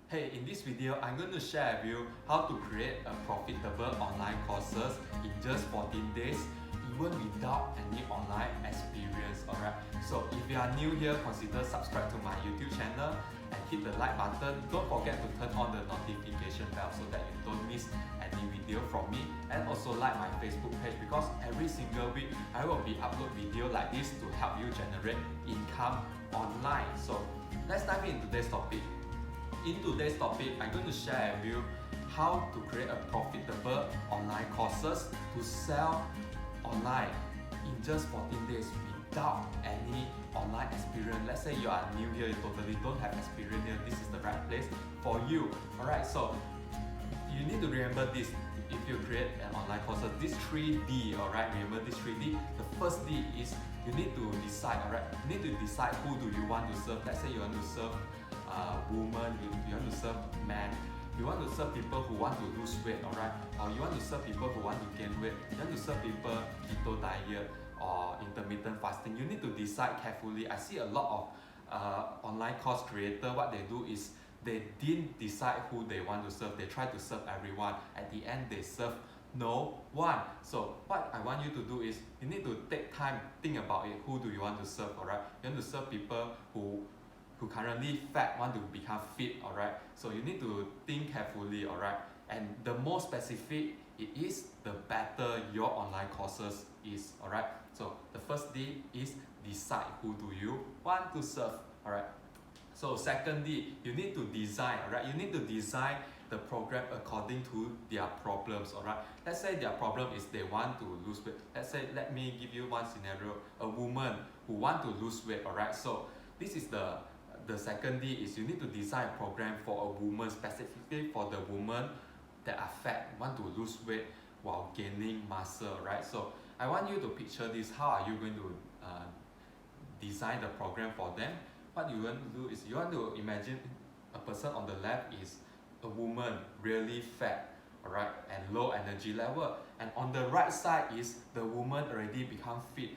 Hey, in this video, I'm going to share with you how to create a profitable online courses in just 14 days, even without any online experience, alright? So if you are new here, consider subscribe to my YouTube channel and hit the like button. Don't forget to turn on the notification bell so that you don't miss any video from me, and also like my Facebook page because every single week I will be upload video like this to help you generate income online. So let's dive into today's topic. In today's topic, I'm going to share with you how to create a profitable online courses to sell online in just 14 days without any online experience. Let's say you are new here, you totally don't have experience here, this is the right place for you. Alright, so you need to remember this. If you create an online course, this 3D, alright, remember this 3D. The first D is you need to decide, alright, you need to decide who do you want to serve. Let's say you want to serve women, you want to serve men, you want to serve people who want to lose weight, alright, or you want to serve people who want to gain weight, you want to serve people keto diet or intermittent fasting. You need to decide carefully. I see a lot of online course creator, what they do is they didn't decide who they want to serve. They try to serve everyone. At the end, they serve no one. So what I want you to do is you need to take time, think about it. Who do you want to serve? Alright, you want to serve people who currently fat, want to become fit. Alright, so you need to think carefully. Alright, and the more specific it is, the better your online courses is. Alright, so the first D is decide who do you want to serve. Alright, so secondly, you need to design, alright? You need to design the program according to their problems, alright? Let's say their problem is they want to lose weight. Let's say, let me give you one scenario, a woman who want to lose weight, alright? So this is the second D is you need to design a program for a woman, specifically for the woman that are fat, want to lose weight while gaining muscle, right? So I want you to picture this. How are you going to design the program for them? What you want to do is you want to imagine a person on the left is a woman really fat, alright, and low energy level, and on the right side is the woman already become fit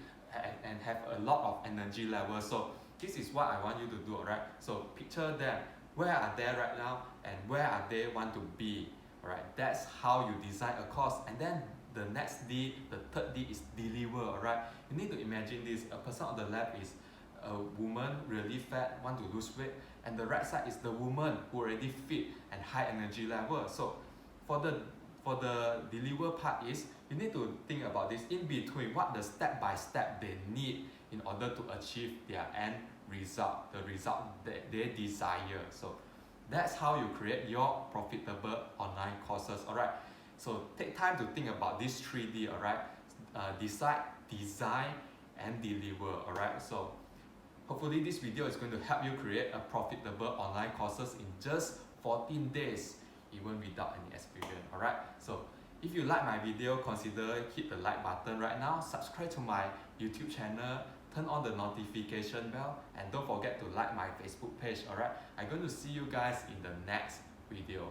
and have a lot of energy level. So this is what I want you to do, alright? So picture them, where are they right now and where are they want to be, alright? That's how you design a course. And then the next D, the third D is deliver, alright? You need to imagine this. A person on the left is a woman really fat, want to lose weight, and the right side is the woman who already fit and high energy level. So for the deliver part is you need to think about this in between, what the step by step they need in order to achieve their end result, the result that they desire. So that's how you create your profitable online courses. Alright, so take time to think about this 3D. Alright, decide, design and deliver. Alright, so hopefully this video is going to help you create a profitable online courses in just 14 days, even without any experience. Alright, so if you like my video, consider hit the like button right now, subscribe to my YouTube channel, turn on the notification bell, and don't forget to like my Facebook page. Alright, I'm going to see you guys in the next video.